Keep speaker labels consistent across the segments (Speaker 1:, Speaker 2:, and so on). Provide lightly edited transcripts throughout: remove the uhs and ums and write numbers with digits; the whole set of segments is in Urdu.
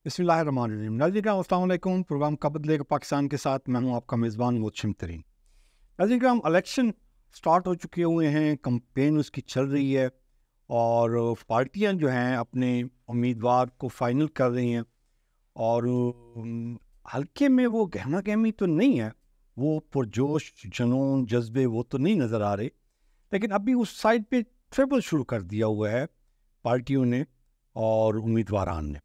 Speaker 1: بسم اللہ الرحمن الرحیم. ناظرین کرام السلام علیکم. پروگرام کا بدلے کا پاکستان کے ساتھ میں ہوں آپ کا میزبان متشم ترین. ناظرین کرام, الیکشن سٹارٹ ہو چکے ہوئے ہیں, کمپین اس کی چل رہی ہے اور پارٹیاں جو ہیں اپنے امیدوار کو فائنل کر رہی ہیں اور حلقے میں وہ گہما گہمی تو نہیں ہے, وہ پرجوش جنون جذبے وہ تو نہیں نظر آ رہے, لیکن ابھی اس سائڈ پہ ٹریبل شروع کر دیا ہوا ہے پارٹیوں نے اور امیدواران نے.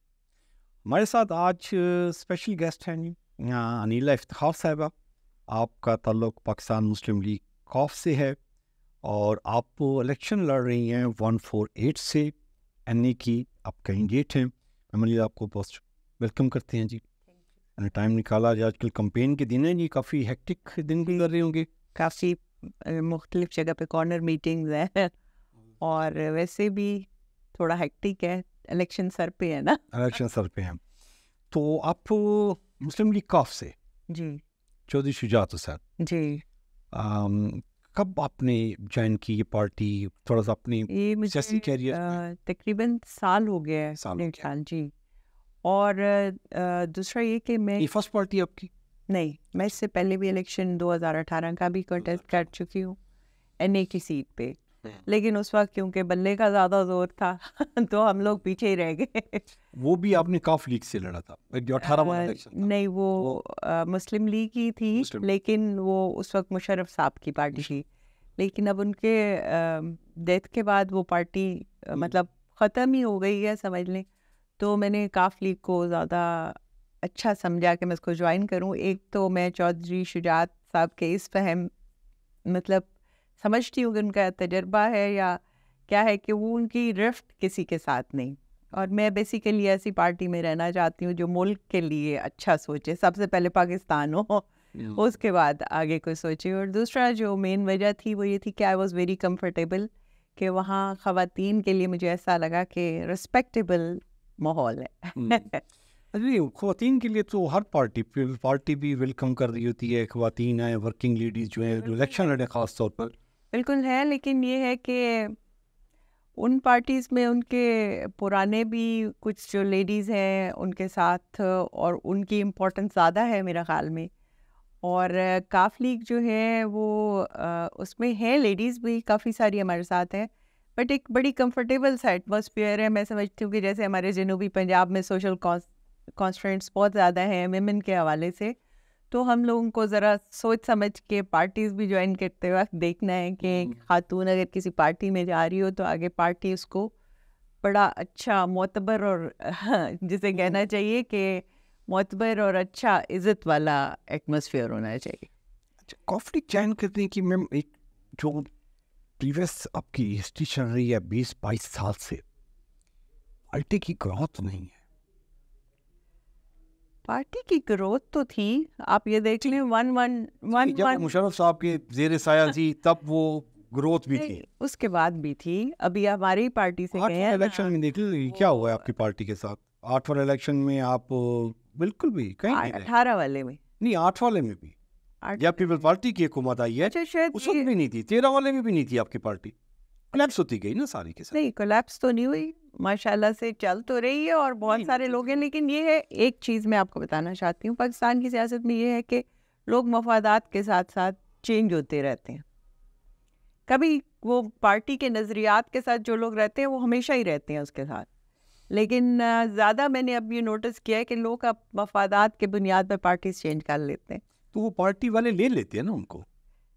Speaker 1: ہمارے ساتھ آج اسپیشل گیسٹ ہیں جی انیلا افتخار صاحبہ. آپ کا تعلق پاکستان مسلم لیگ خوف سے ہے اور آپ الیکشن لڑ رہی ہیں 148 سے, این اے کی آپ کینڈیڈیٹ ہیں. ہم انیلا آپ کو بہت ویلکم کرتے ہیں جی. ٹائم نکالا جی, آج کل کمپین کے دن ہیں جی, کافی ہیکٹک دن گزر رہے ہوں گے.
Speaker 2: کافی مختلف جگہ پہ کارنر میٹنگز ہیں اور ویسے بھی تھوڑا ہیکٹک ہے, الیکشن سر پہ ہے نا.
Speaker 1: الیکشن سر پہ ہیں. تو آپ مسلم لیگ خوف سے
Speaker 2: جی
Speaker 1: چودھری شجاعت حسین
Speaker 2: جی,
Speaker 1: کب آپ نے جوائن کی یہ پارٹی؟ تھوڑا سا اپنی
Speaker 2: یہ
Speaker 1: سیاسی
Speaker 2: مجھے
Speaker 1: کیریئر
Speaker 2: تقریباً سال ہو گیا ہے میرے خیال. جی, اور دوسرا یہ کہ میں
Speaker 1: یہ فرسٹ پارٹی آپ کی
Speaker 2: نہیں, میں اس سے پہلے بھی الیکشن 2018 کا بھی کنٹیسٹ کر چکی ہوں این اے کی سیٹ پہ, لیکن اس وقت کیونکہ بلے کا زیادہ زور تھا تو ہم لوگ پیچھے ہی رہ گئے.
Speaker 1: وہ بھی آپ نے کاف لیگ سے لڑا تھا جو 18 والا الیکشن تھا؟
Speaker 2: نہیں, وہ مسلم لیگ ہی تھی, لیکن وہ اس وقت مشرف صاحب کی پارٹی تھی. لیکن اب ان کے ڈیتھ کے بعد وہ پارٹی مطلب ختم ہی ہو گئی ہے سمجھ لیں. تو میں نے کاف لیگ کو زیادہ اچھا سمجھا کہ میں اس کو جوائن کروں. ایک تو میں چودھری شجاعت صاحب کے اس فہم مطلب سمجھتی ہوں کہ ان کا تجربہ ہے یا کیا ہے کہ وہ ان کی رفت کسی کے ساتھ نہیں, اور میں بیسیکلی ایسی پارٹی میں رہنا چاہتی ہوں جو ملک کے لیے اچھا سوچے, سب سے پہلے پاکستان ہو, اس کے بعد آگے کوئی سوچے. اور دوسرا جو مین وجہ تھی وہ یہ تھی کہ آئی واز ویری کمفرٹیبل, کہ وہاں خواتین کے لیے مجھے ایسا لگا کہ رسپیکٹیبل ماحول ہے.
Speaker 1: خواتین کے لیے تو ہر پارٹی بھی ویلکم کر رہی ہوتی ہے, خواتین ہیں, ورکنگ لیڈیز جو ہیں جو الیکشن لڑے خاص طور پر.
Speaker 2: بالکل ہے, لیکن یہ ہے کہ ان پارٹیز میں ان کے پرانے بھی کچھ جو لیڈیز ہیں ان کے ساتھ, اور ان کی امپورٹنس زیادہ ہے میرا خیال میں. اور کاف لیگ جو ہے وہ اس میں ہے لیڈیز بھی کافی ساری ہمارے ساتھ ہیں, بٹ ایک بڑی کمفرٹیبل سا ایٹماسفیئر ہے. میں سمجھتی ہوں کہ جیسے ہمارے جنوبی پنجاب میں سوشل کانسٹرینٹس بہت زیادہ ہیں ویمن کے حوالے سے, تو ہم لوگوں کو ذرا سوچ سمجھ کے پارٹیز بھی جوائن کرتے وقت دیکھنا ہے کہ خاتون اگر کسی پارٹی میں جا رہی ہو تو آگے پارٹی اس کو بڑا اچھا معتبر اور جسے کہنا چاہیے کہ معتبر اور اچھا عزت والا ایٹماسفیئر ہونا چاہیے.
Speaker 1: کانفلکٹ جوائن کرنے کی میم ایک جو پریویس آپ کی ہسٹری چل رہی ہے 20-22 سال سے, پارٹی کی گروتھ نہیں ہے.
Speaker 2: پارٹی کی گروتھ تو تھی, آپ یہ دیکھ لیں
Speaker 1: جب مشرف صاحب کے زیر سایہ تھی تب وہ گروتھ بھی تھی,
Speaker 2: اس کے بعد بھی تھی. ابھی ہماری پارٹی سے گئے ہیں
Speaker 1: الیکشن میں دیکھ لیں کیا ہوا ہے آپ کی پارٹی کے ساتھ. 8 والے الیکشن میں آپ بالکل بھی کہیں نہیں رہے.
Speaker 2: 18 والے میں
Speaker 1: نہیں, 8 والے میں بھی یا پیپل پارٹی کی حکومت آئی ہے, اس وقت بھی نہیں تھی. 13 والے میں بھی نہیں تھی آپ کی پارٹی. کولیپس ہوتی گئی نا ساری کے ساتھ.
Speaker 2: نہیں, کولیپس تو نہیں ہوئی, ماشاءاللہ سے چل تو رہی ہے اور بہت سارے لوگ ہیں. لیکن یہ ہے ایک چیز میں آپ کو بتانا چاہتی ہوں, پاکستان کی سیاست میں یہ ہے کہ لوگ مفادات کے ساتھ ساتھ چینج ہوتے رہتے ہیں. کبھی وہ پارٹی کے نظریات کے ساتھ جو لوگ رہتے ہیں وہ ہمیشہ ہی رہتے ہیں اس کے ساتھ, لیکن زیادہ میں نے اب یہ نوٹس کیا ہے کہ لوگ اب مفادات کے بنیاد پہ پارٹیز چینج کر لیتے ہیں.
Speaker 1: تو وہ پارٹی والے لے لیتے ہیں نا, ان کو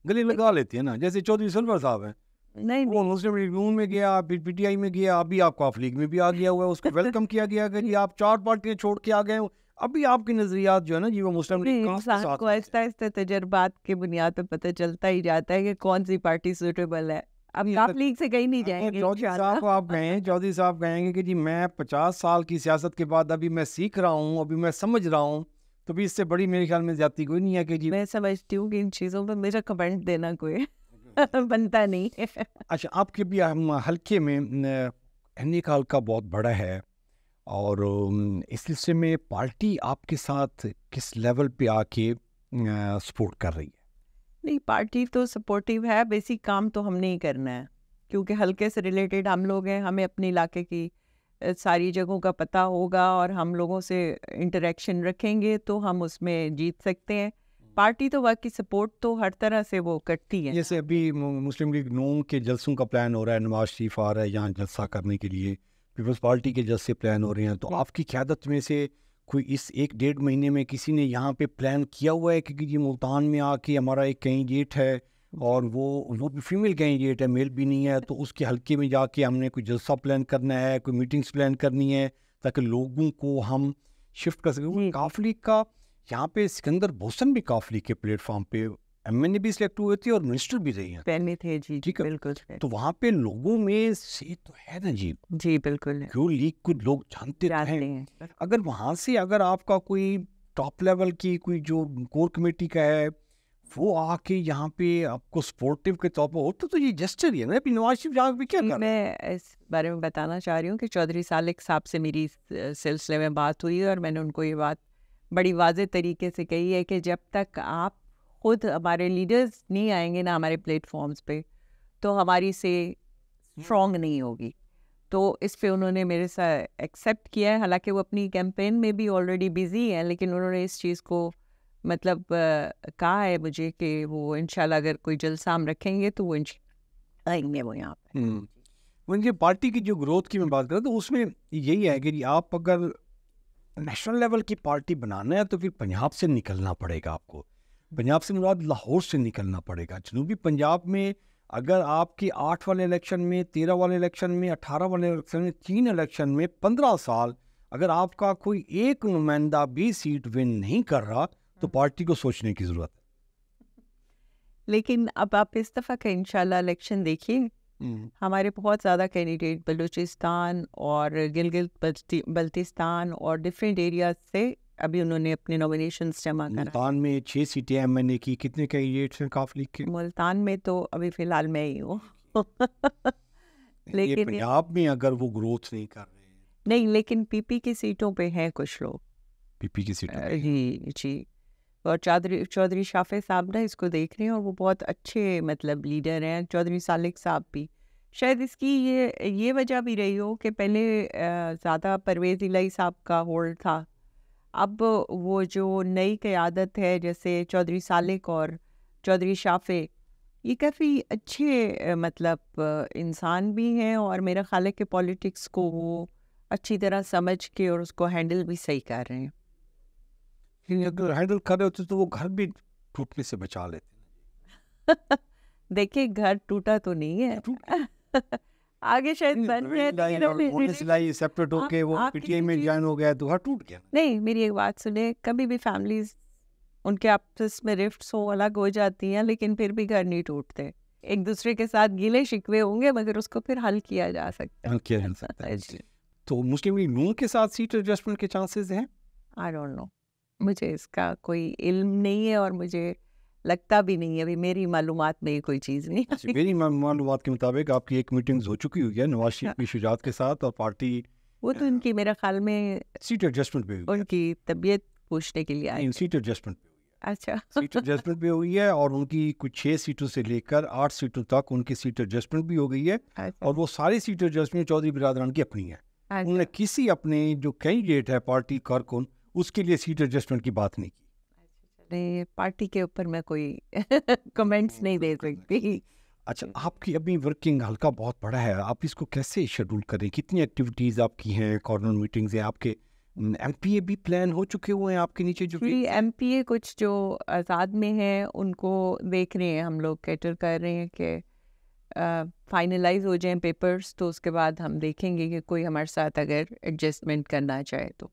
Speaker 1: گلے لگا لیتے ہیں نا, جیسے چودھری سرور صاحب ہیں.
Speaker 2: نہیں,
Speaker 1: وہ مسلم لیگ نون میں گیا, پھر پی ٹی آئی میں گیا, ابھی آپ کاف لیگ میں بھی آ گیا ہوا ہے. اس کو ویلکم کیا گیا کہ جی آپ 4 پارٹیاں چھوڑ کے آ گئے ہو. ابھی آپ کے نظریات جو ہے نا جی وہ مسلم لیگ
Speaker 2: کو آہستہ آہستہ تجربات کے بنیاد پہ پتہ چلتا ہی جاتا ہے کہ کون سی پارٹی سوٹیبل ہے. اب کاف لیگ سے کہیں نہیں جائیں گے.
Speaker 1: چودھری صاحب آپ کہیں, چودھری صاحب کہیں گے کہ جی میں 50 سال کی سیاست کے بعد ابھی میں سیکھ رہا ہوں, ابھی میں سمجھ رہا ہوں, تو بھی اس سے بڑی میرے خیال میں زیادتی کوئی نہیں ہے کہ جی.
Speaker 2: میں سمجھتی ہوں کہ ان چیزوں پہ میرا کمنٹ دینا کوئی بنتا نہیں.
Speaker 1: اچھا, آپ کے بھی حلقے میں این اے کا حلقہ بہت بڑا ہے اور اس سلسلے میں پارٹی آپ کے ساتھ کس لیول پہ آ کے سپورٹ کر رہی ہے؟
Speaker 2: نہیں, پارٹی تو سپورٹیو ہے, بیسک کام تو ہم نے ہی کرنا ہے کیونکہ حلقے سے ریلیٹڈ ہم لوگ ہیں. ہمیں اپنے علاقے کی ساری جگہوں کا پتہ ہوگا اور ہم لوگوں سے انٹریکشن رکھیں گے تو ہم اس میں جیت سکتے ہیں. پارٹی تو واقعی سپورٹ تو ہر طرح سے وہ کرتی ہے.
Speaker 1: جیسے ابھی مسلم لیگ نون کے جلسوں کا پلان ہو رہا ہے, نواز شریف آ رہا ہے یہاں جلسہ کرنے کے لیے, پیپلز پارٹی کے جلسے پلان ہو رہے ہیں, تو آپ کی قیادت میں سے کوئی اس 1-1.5 مہینے میں کسی نے یہاں پہ پلان کیا ہوا ہے کہ یہ ملتان میں آ کے ہمارا ایک کینڈیڈیٹ ہے اور وہ بھی فیمیل کینڈیڈیٹ ہے, میل بھی نہیں ہے, تو اس کے حلقے میں جا کے ہم نے کوئی جلسہ پلان کرنا ہے, کوئی میٹنگس پلان کرنی ہے تاکہ لوگوں کو ہم شفٹ کر سکیں. کاف لیگ کا یہاں پہ سکندر بوسن بھی کاف لیگ کے پلیٹ فارم پہ ایم این اے بھی سلیکٹ ہوئے تھے اور منسٹر بھی رہی ہیں,
Speaker 2: پہلے تھے. جی
Speaker 1: ٹھیک ہے,
Speaker 2: بالکل.
Speaker 1: تو وہاں پہ لوگوں میں سے تو ہے نا
Speaker 2: جی بالکل
Speaker 1: کیوں لیگ کو لوگ جانتے ہیں. اگر وہاں سے اگر آپ کا کوئی ٹاپ لیول کی کوئی جو کور کمیٹی کا ہے وہ آ کے یہاں پہ آپ کو سپورٹیو کے طور پر ہوتا تو یہ جسٹر ہی ہے نا. ابھی نواز شریف جہاں پہ کیا کر رہے ہیں,
Speaker 2: میں اس بارے میں بتانا چاہ رہی ہوں کہ چودھری سالک صاحب سے میری سلسلے میں بات ہوئی اور میں نے ان کو یہ بات بڑی واضح طریقے سے کہی ہے کہ جب تک آپ خود ہمارے لیڈرز نہیں آئیں گے نا ہمارے پلیٹ فارمز پہ تو ہماری سے اسٹرانگ نہیں ہوگی. تو اس پہ انہوں نے میرے ساتھ ایکسیپٹ کیا ہے, حالانکہ وہ اپنی کیمپین میں بھی آلریڈی بزی ہیں, لیکن انہوں نے اس چیز کو مطلب کہا ہے مجھے کہ وہ انشاءاللہ اگر کوئی جلسہ ہم رکھیں گے تو وہ آئیں گے وہ یہاں پہ.
Speaker 1: ان کی پارٹی کی جو گروتھ کی میں بات کروں تو اس میں یہی ہے کہ آپ اگر نیشنل لیول کی پارٹی بنانا ہے تو پھر پنجاب سے نکلنا پڑے گا آپ کو. پنجاب سے مراد لاہور سے نکلنا پڑے گا. جنوبی پنجاب میں اگر آپ کی 8 والے الیکشن میں, 13 والے الیکشن میں, 18 والے الیکشن میں, 3 الیکشن میں 15 سال اگر آپ کا کوئی ایک نمائندہ بھی سیٹ ون نہیں کر رہا تو پارٹی کو سوچنے کی ضرورت ہے.
Speaker 2: لیکن اب آپ اس دفعہ کا انشاءاللہ الیکشن دیکھیے, ہمارے بہت زیادہ کینڈیڈیٹ بلوچستان اور گلگت بلتستان اور ڈفرینٹ ایریاز سے ابھی انہوں نے اپنے نومینیشنز جمع کرا.
Speaker 1: ملتان میں 6 سیٹیں ایم این اے کی, کتنے کینڈیڈیٹس ہیں کاف لیگ کے؟
Speaker 2: ملتان میں تو ابھی فی الحال میں ہی ہوں.
Speaker 1: لیکن پنجاب میں اگر وہ گروتھ نہیں کر رہے
Speaker 2: نہیں, لیکن پی پی کی سیٹوں پہ ہیں کچھ لوگ,
Speaker 1: پی پی کی سیٹوں پہ.
Speaker 2: جی اور چودھری شافع صاحب نا اس کو دیکھ رہے ہیں اور وہ بہت اچھے مطلب لیڈر ہیں. چودھری سالک صاحب بھی شاید اس کی یہ وجہ بھی رہی ہو کہ پہلے زیادہ پرویز الہی صاحب کا ہولڈ تھا. اب وہ جو نئی قیادت ہے جیسے چودھری سالک اور چودھری شافع, یہ کافی اچھے مطلب انسان بھی ہیں اور میرا خیال ہے کہ پولیٹکس کو وہ اچھی طرح سمجھ کے اور اس کو ہینڈل بھی صحیح کر رہے ہیں.
Speaker 1: اگر ہینڈل کر رہے ہوتے تو وہ گھر بھی ٹوٹنے سے بچا لیتے.
Speaker 2: دیکھیں گھر ٹوٹا تو نہیں ہے, آگے شاید بن جائے
Speaker 1: سیپریٹ ہو کے وہ پی ٹی آئی میں جوائن ہو گیا تو گھر ٹوٹ گیا.
Speaker 2: نہیں, میری ایک بات سنیں, کبھی بھی فیملیز ان کے آپس میں رفٹس ہو الگ ہو جاتی ہیں لیکن پھر بھی گھر نہیں ٹوٹتے. ایک دوسرے کے ساتھ گیلے شکوے ہوں گے مگر اس کو پھر حل کیا جا سکتا
Speaker 1: ہے. تو مسلم لیگ نون کے ساتھ سیٹ ایڈجسٹمنٹ کے چانسز ہیں؟
Speaker 2: آئی ڈونٹ نو, مجھے اس کا کوئی علم نہیں ہے اور مجھے لگتا بھی نہیں ہے, ابھی میری معلومات میں کوئی چیز نہیں.
Speaker 1: میری معلومات کے مطابق آپ کی ایک میٹنگ ہو چکی ہوئی ہے نواز شریف کی شجاعت کے ساتھ اور پارٹی
Speaker 2: وہ تو ان کی میرے خیال میں
Speaker 1: سیٹ ایڈجسٹمنٹ پہ
Speaker 2: ان کی طبیعت پوچھنے کے لیے آئی.
Speaker 1: سیٹ ایڈجسٹمنٹ پہ
Speaker 2: اچھا
Speaker 1: سیٹ ایڈجسٹمنٹ بھی ہوئی ہے اور ان کی کچھ 6 سیٹوں سے لے کر 8 سیٹوں تک ان کی سیٹ ایڈجسٹمنٹ بھی ہو گئی ہے. اور وہ ساری سیٹ ایڈجسٹمنٹ چودھری برادران کی اپنی ہے. انہوں نے کسی اپنے جو کینڈیڈیٹ ہے پارٹی کارکن اس کے لیے سیٹ ایڈجسٹمنٹ کی بات نہیں کی.
Speaker 2: پارٹی کے اوپر میں کوئی کمنٹس نہیں دے سکتی.
Speaker 1: اچھا, آپ کی ابھی ورکنگ حلقہ بہت بڑا ہے, آپ اس کو کیسے شیڈول کریں, کتنی ایکٹیویٹیز آپ کی ہیں, کارنر میٹنگز ہیں آپ کے, ایم پی اے بھی پلان ہو چکے ہوئے ہیں آپ کے نیچے جو
Speaker 2: ایم پی اے کچھ جو آزاد میں ہیں ان کو دیکھ رہے ہیں, ہم لوگ کیٹر کر رہے ہیں کہ فائنلائز ہو جائیں پیپرز تو اس کے بعد ہم دیکھیں گے کہ کوئی ہمارے ساتھ اگر ایڈجسٹمنٹ کرنا چاہے تو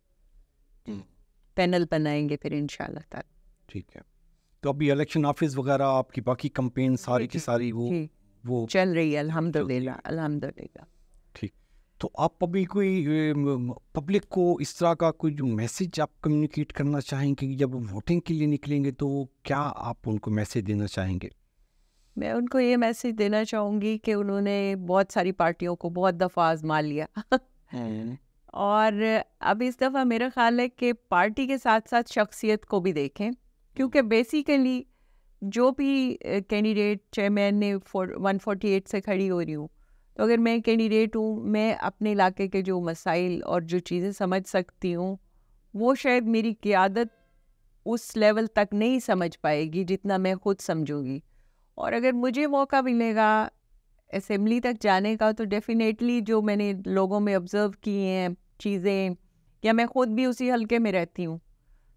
Speaker 2: پینل بنائیں گے پھر انشاءاللہ تعالی.
Speaker 1: ٹھیک ہے, تو ابھی الیکشن آفس وغیرہ آپ کی باقی کمپین ساری کی ساری وہ
Speaker 2: چل رہی ہے الحمدللہ الحمدللہ.
Speaker 1: ٹھیک, تو آپ ابھی کوئی پبلک کو اس طرح کا کوئی جو میسج آپ کمیونیکیٹ کرنا چاہیں گے جب ووٹنگ کے لیے نکلیں گے تو کیا آپ ان کو میسج دینا چاہیں گے؟
Speaker 2: میں ان کو یہ میسج دینا چاہوں گی کہ انہوں نے بہت ساری پارٹیوں کو بہت دفعہ آزما لیا اور اب اس دفعہ میرا خیال ہے کہ پارٹی کے ساتھ ساتھ شخصیت کو بھی دیکھیں, کیونکہ بیسیکلی جو بھی کینڈیڈیٹ, چاہے میں نے 148 سے کھڑی ہو رہی ہوں, تو اگر میں کینڈیڈیٹ ہوں, میں اپنے علاقے کے جو مسائل اور جو چیزیں سمجھ سکتی ہوں وہ شاید میری قیادت اس لیول تک نہیں سمجھ پائے گی جتنا میں خود سمجھوں گی. اور اگر مجھے موقع ملے گا اسمبلی تک جانے کا تو ڈیفینیٹلی جو میں نے لوگوں میں آبزرو کی ہیں چیزیں, یا میں خود بھی اسی حلقے میں رہتی ہوں,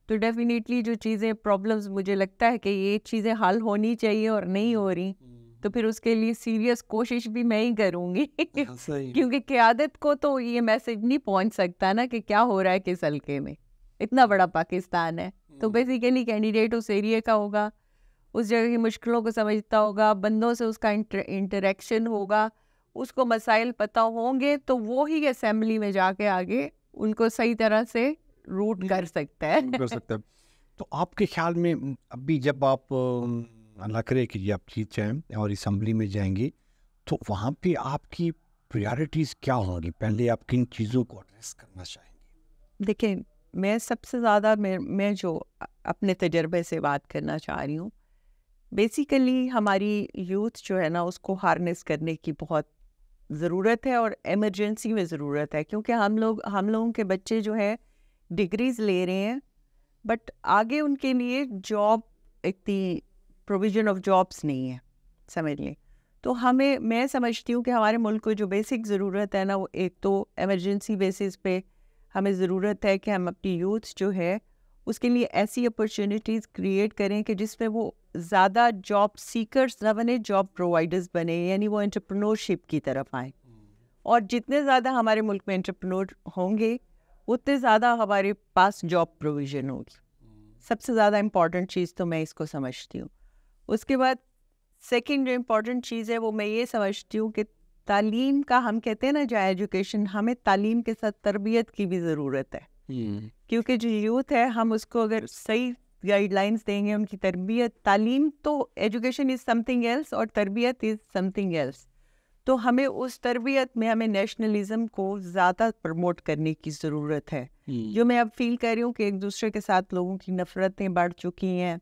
Speaker 2: تو ڈیفینیٹلی جو چیزیں پرابلمز مجھے لگتا ہے کہ یہ چیزیں حل ہونی چاہیے اور نہیں ہو رہی, تو پھر اس کے لیے سیریس کوشش بھی میں ہی کروں گی کیونکہ قیادت کو تو یہ میسج نہیں پہنچ سکتا نا کہ کیا ہو رہا ہے کس حلقے میں. اتنا بڑا پاکستان ہے, تو بیسیکلی کینڈیڈیٹ اس ایریے کا ہوگا, اس جگہ کی مشکلوں کو سمجھتا ہوگا, بندوں سے اس کا انٹریکشن ہوگا, اس کو مسائل پتہ ہوں گے, تو وہ ہی اسمبلی میں جا کے آگے ان کو صحیح طرح سے روٹ کر سکتا ہے.
Speaker 1: تو آپ کے خیال میں ابھی جب آپ اللہ کرے کہ یہ آپ جیت جائیں اور اسمبلی میں جائیں گی, تو وہاں پہ آپ کی پریارٹیز کیا ہوں گی؟ پہلے آپ کن چیزوں کو ایڈریس کرنا چاہیں گے؟
Speaker 2: دیکھیں, میں سب سے زیادہ میں جو اپنے تجربے سے بات کرنا چاہ رہی ہوں, بیسیکلی ہماری یوتھ جو ہے نا اس کو ہارنس کرنے کی بہت ضرورت ہے اور ایمرجنسی میں ضرورت ہے, کیونکہ ہم لوگوں کے بچے جو ہے ڈگریز لے رہے ہیں بٹ آگے ان کے لیے جاب اتنی پروویژن آف جابس نہیں ہے, سمجھ لیں. تو میں سمجھتی ہوں کہ ہمارے ملک کو جو بیسک ضرورت ہے نا, وہ ایک تو ایمرجنسی بیسس پہ ہمیں ضرورت ہے کہ ہم اپنی یوتھ جو ہے اس کے لیے ایسی اپرچونیٹیز کریٹ کریں کہ جس میں وہ زیادہ جاب سیکرز نہ بنے, جاب پرووائڈرز بنے, یعنی وہ انٹرپرنورشپ کی طرف آئیں. اور جتنے زیادہ ہمارے ملک میں انٹرپرنور ہوں گے اتنے زیادہ ہمارے پاس جاب پروویژن ہوگی. سب سے زیادہ امپورٹنٹ چیز تو میں اس کو سمجھتی ہوں. اس کے بعد سیکنڈ جو امپورٹنٹ چیز ہے وہ میں یہ سمجھتی ہوں کہ تعلیم کا, ہم کہتے ہیں نا جو ایجوکیشن, ہمیں تعلیم کے ساتھ تربیت کی بھی ضرورت ہے, کیونکہ جو یوتھ ہے ہم اس کو اگر صحیح گائیڈ لائنس دیں گے, ان کی تربیت, تعلیم تو education is something else اور تربیت از سم تھنگ ایلس, تو ہمیں اس تربیت میں ہمیں نیشنلزم کو زیادہ پروموٹ کرنے کی ضرورت ہے. جو میں اب فیل کر رہی ہوں کہ ایک دوسرے کے ساتھ لوگوں کی نفرتیں بڑھ چکی ہیں,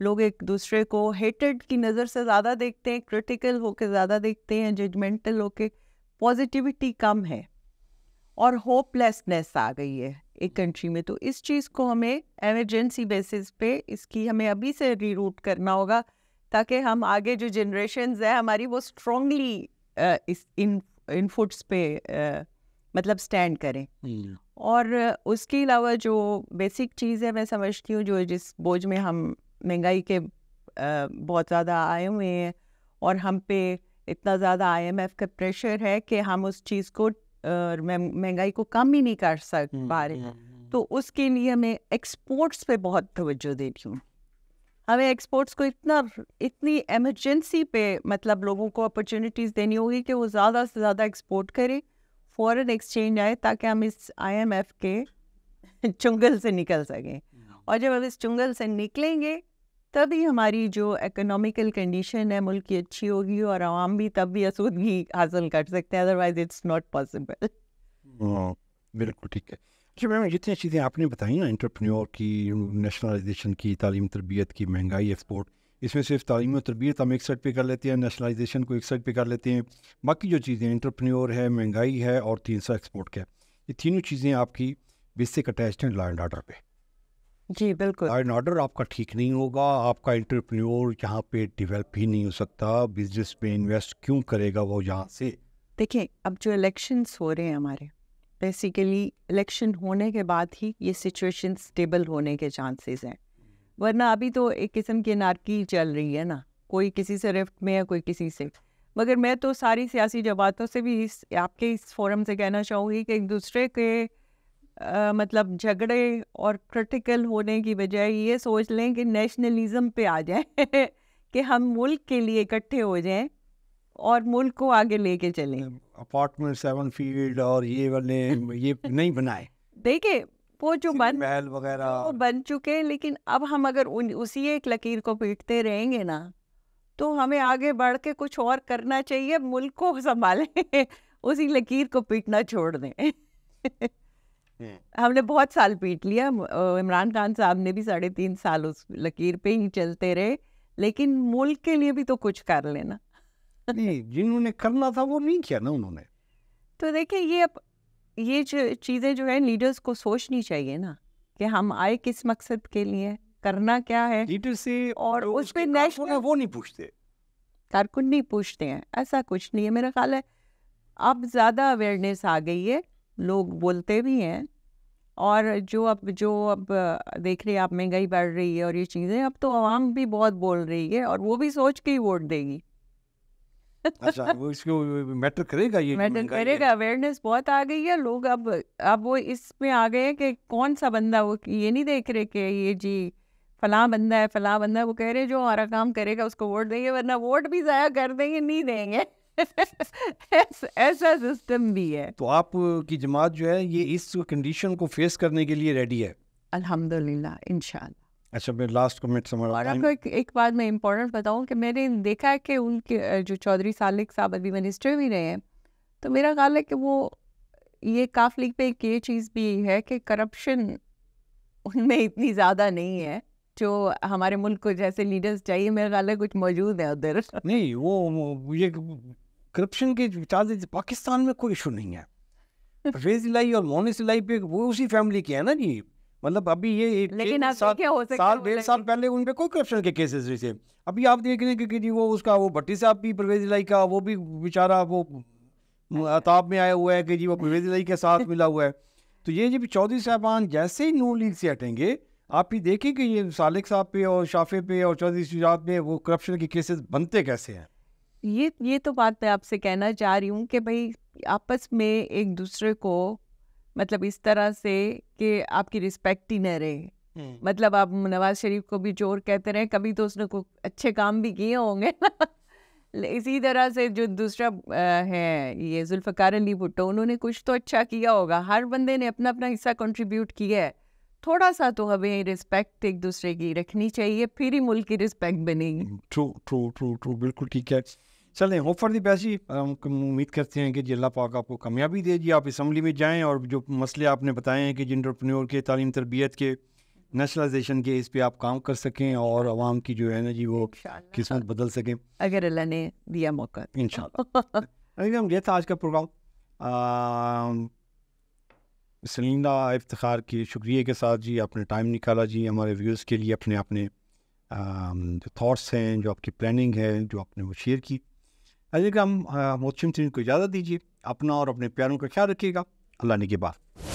Speaker 2: لوگ ایک دوسرے کو ہیٹڈ کی نظر سے زیادہ دیکھتے ہیں, کرٹیکل ہو کے زیادہ دیکھتے ہیں, ججمنٹل ہو کے, پازیٹیوٹی کم ہے اور ہوپ لیسنس آ گئی ہے ایک کنٹری میں. تو اس چیز کو ہمیں ایمرجنسی بیسس پہ اس کی ہمیں ابھی سے ری روٹ کرنا ہوگا, تاکہ ہم آگے جو جنریشنز ہیں ہماری وہ اسٹرانگلی ان فوٹس پہ مطلب سٹینڈ کریں. اور اس کے علاوہ جو بیسک چیز ہے میں سمجھتی ہوں, جو جس بوجھ میں ہم مہنگائی کے بہت زیادہ آئے ہوئے ہیں اور ہم پہ اتنا زیادہ IMF کا پریشر ہے کہ ہم اس چیز کو مہنگائی کو کم ہی نہیں کر پا رہے, تو اس کے لیے ہمیں ایکسپورٹس پہ بہت توجہ دیتی ہوں. ہمیں ایکسپورٹس کو اتنی ایمرجنسی پہ مطلب لوگوں کو اپرچونیٹیز دینی ہوگی کہ وہ زیادہ سے زیادہ ایکسپورٹ کریں, فورن ایکسچینج آئے, تاکہ ہم اس IMF کے چنگل سے نکل سکیں. اور جب ہم اس چنگل سے نکلیں گے تبھی ہماری جو اکنامیکل کنڈیشن ہے ملک کی اچھی ہوگی, اور عوام بھی تب بھی اسودگی حاصل کر سکتے ہیں, ادروائز اٹس ناٹ پاسبل.
Speaker 1: بالکل ٹھیک ہے. اچھا میم, جتنی چیزیں آپ نے بتائی نا, انٹرپرینور کی, نیشنلائزیشن کی, تعلیم تربیت کی, مہنگائی, ایکسپورٹ, اس میں صرف تعلیم و تربیت ہم ایک سائڈ پہ کر لیتے ہیں, نیشنلائزیشن کو ایک سائڈ پہ کر لیتے ہیں, باقی جو چیزیں انٹرپرینور ہے, مہنگائی ہے اور تیسرا ایکسپورٹ کا ہے, یہ تینوں چیزیں آپ کی بیسک اٹیچڈ ہیں لا اینڈ آرڈر پہ.
Speaker 2: جی بالکل.
Speaker 1: لا اینڈ آرڈر آپ کا ٹھیک نہیں ہوگا, آپ کا انٹرپرینور یہاں پہ ڈیولپ ہی نہیں ہو سکتا, بزنس میں انویسٹ کیوں کرے گا وہ یہاں سے.
Speaker 2: دیکھیں, اب جو الیکشنس ہو رہے ہیں ہمارے, بیسیکلی الیکشن ہونے کے بعد ہی یہ سچویشن سٹیبل ہونے کے چانسز ہیں, ورنہ ابھی تو ایک قسم کی انارکی چل رہی ہے نا, کوئی کسی سے رفٹ میں ہے, کوئی کسی سے. مگر میں تو ساری سیاسی جماعتوں سے بھی آپ کے اس فورم سے کہنا چاہوں گی کہ ایک دوسرے کے مطلب جھگڑے اور کرٹیکل ہونے کی بجائے یہ سوچ لیں کہ نیشنلزم پہ آ جائیں کہ ہم ملک کے لیے اکٹھے ہو جائیں اور ملک کو آگے لے کے چلیں.
Speaker 1: اپارٹمنٹ 7 فیلڈ اور یہ والے یہ نہیں بنائے.
Speaker 2: دیکھیں وہ جو
Speaker 1: محل وغیرہ
Speaker 2: وہ بن چکے, لیکن اب ہم اگر اسی ایک لکیر کو پیٹتے رہیں گے نا تو ہمیں آگے بڑھ کے کچھ اور کرنا چاہیے, ملک کو سنبھالیں, اسی لکیر کو پیٹنا چھوڑ دیں. ہم نے بہت سال پیٹ لیا, عمران خان صاحب نے بھی 3.5 سال اس لکیر پہ ہی چلتے رہے, لیکن ملک کے لیے بھی تو کچھ کر لینا.
Speaker 1: نہیں جنہوں نے کرنا تھا وہ نہیں کیا نا انہوں نے.
Speaker 2: تو دیکھیں یہ چیزیں جو ہے لیڈرز کو سوچنی چاہیے نا کہ ہم آئے کس مقصد کے لیے, کرنا کیا ہے,
Speaker 1: لیڈر سے
Speaker 2: اور اس پہ
Speaker 1: وہ نہیں پوچھتے,
Speaker 2: کارکن نہیں پوچھتے ہیں. ایسا کچھ نہیں ہے, میرا خیال ہے اب زیادہ اویئرنیس آ گئی ہے, لوگ بولتے بھی ہیں. اور جو اب دیکھ رہے آپ مہنگائی بڑھ رہی ہے اور یہ چیزیں, اب تو عوام بھی بہت بول رہی ہے اور وہ بھی سوچ کے ہی ووٹ دے گی.
Speaker 1: اچھا وہ اس کو میٹر کرے گا, یہ
Speaker 2: میٹر کرے گا, اویئرنیس بہت آ گئی ہے. لوگ اب وہ اس میں آ گئے کہ کون سا بندہ, وہ یہ نہیں دیکھ رہے کہ یہ جی فلاں بندہ ہے فلاں بندہ, وہ کہہ رہے جو ہمارا کام کرے گا اس کو ووٹ دیں گے, ورنہ ووٹ بھی ضائع کر دیں گے, نہیں دیں گے. ایسا سسٹم بھی ہے.
Speaker 1: تو آپ کی جماعت جو ہے یہ اس کنڈیشن کو فیس کرنے کے لیے ریڈی ہے؟
Speaker 2: الحمدللہ, انشاءاللہ.
Speaker 1: اچھا میں لاسٹ کمنٹ سمجھ.
Speaker 2: اور آپ کو ایک بات میں امپورٹنٹ بتاؤں کہ میں نے دیکھا ہے کہ ان کے جو چودھری سالک صاحب ابھی منسٹر بھی رہے ہیں, تو میرا خیال ہے کہ وہ یہ کاف لیگ پہ ایک یہ چیز بھی ہے کہ کرپشن ان میں اتنی زیادہ نہیں ہے جو ہمارے ملک کو جیسے لیڈرز چاہیے. میرا خیال ہے کچھ موجود ہے ادھر.
Speaker 1: نہیں وہ یہ کرپشن کے پاکستان میں کوئی ایشو نہیں ہے. پرویز الہی اور مونس الہی پہ وہ اسی فیملی کے ہیں نا جی. مطلب ابھی یہ
Speaker 2: لیکن
Speaker 1: سال 1.5 سال پہلے ان پہ کوئی کرپشن کے کیسز نہیں تھے. ابھی آپ دیکھ رہے ہیں کہ جی وہ اس کا وہ بھٹی صاحب بھی پرویز الہی کا وہ بھی بیچارہ وہ عطاب میں آیا ہوا ہے کہ جی وہ پرویز الہی کے ساتھ ملا ہوا ہے. تو یہ جب چودھری صاحبان جیسے ہی نون لیگ سے ہٹیں گے, آپ ہی دیکھیں کہ یہ سالک صاحب پہ اور شافع پہ اور چودھری شجاعت پہ وہ کرپشن کے کیسز بنتے کیسے ہیں.
Speaker 2: یہ تو بات میں آپ سے کہنا چاہ رہی ہوں کہ بھائی آپس میں ایک دوسرے کو مطلب اس طرح سے کہ آپ کی رسپیکٹ ہی نہ رہے. مطلب آپ نواز شریف کو بھی چور کہتے رہے, کبھی تو اس نے کوئی اچھے کام بھی کیے ہوں گے. اسی طرح سے جو دوسرا ہے یہ ذوالفقار علی بھٹو, انہوں نے کچھ تو اچھا کیا ہوگا. ہر بندے نے اپنا اپنا حصہ کنٹریبیوٹ کیا ہے. تھوڑا سا تو ہمیں رسپیکٹ ایک دوسرے کی رکھنی چاہیے, پھر ہی ملک کی رسپیکٹ بنے گی.
Speaker 1: ٹرو بالکل ٹھیک ہے. چلیں ہوپ فار دی بیسٹ جی. ہم امید کرتے ہیں کہ جی اللہ پاک آپ کو کامیابی دے جی. آپ اسمبلی میں جائیں اور جو مسئلے آپ نے بتائے ہیں کہ جنٹرپرینور کے, تعلیم تربیت کے, نیشنلائزیشن کے, اس پہ آپ کام کر سکیں اور عوام کی جو ہے نا جی وہ قسمت بدل سکیں
Speaker 2: اگر اللہ نے دیا موقع
Speaker 1: انشاءاللہ. یہ تھا آج کا پروگرام. سلینا افتخار کے شکریہ کے ساتھ جی آپ نے ٹائم نکالا جی ہمارے ویوز کے لیے, اپنے جو تھاٹس ہیں, جو آپ کی پلاننگ ہے, جو آپ نے وہ شیئر کی. ہم محتشم ترین کو اجازت دیجیے. اپنا اور اپنے پیاروں کا خیال رکھیے گا. اللہ نگہبان.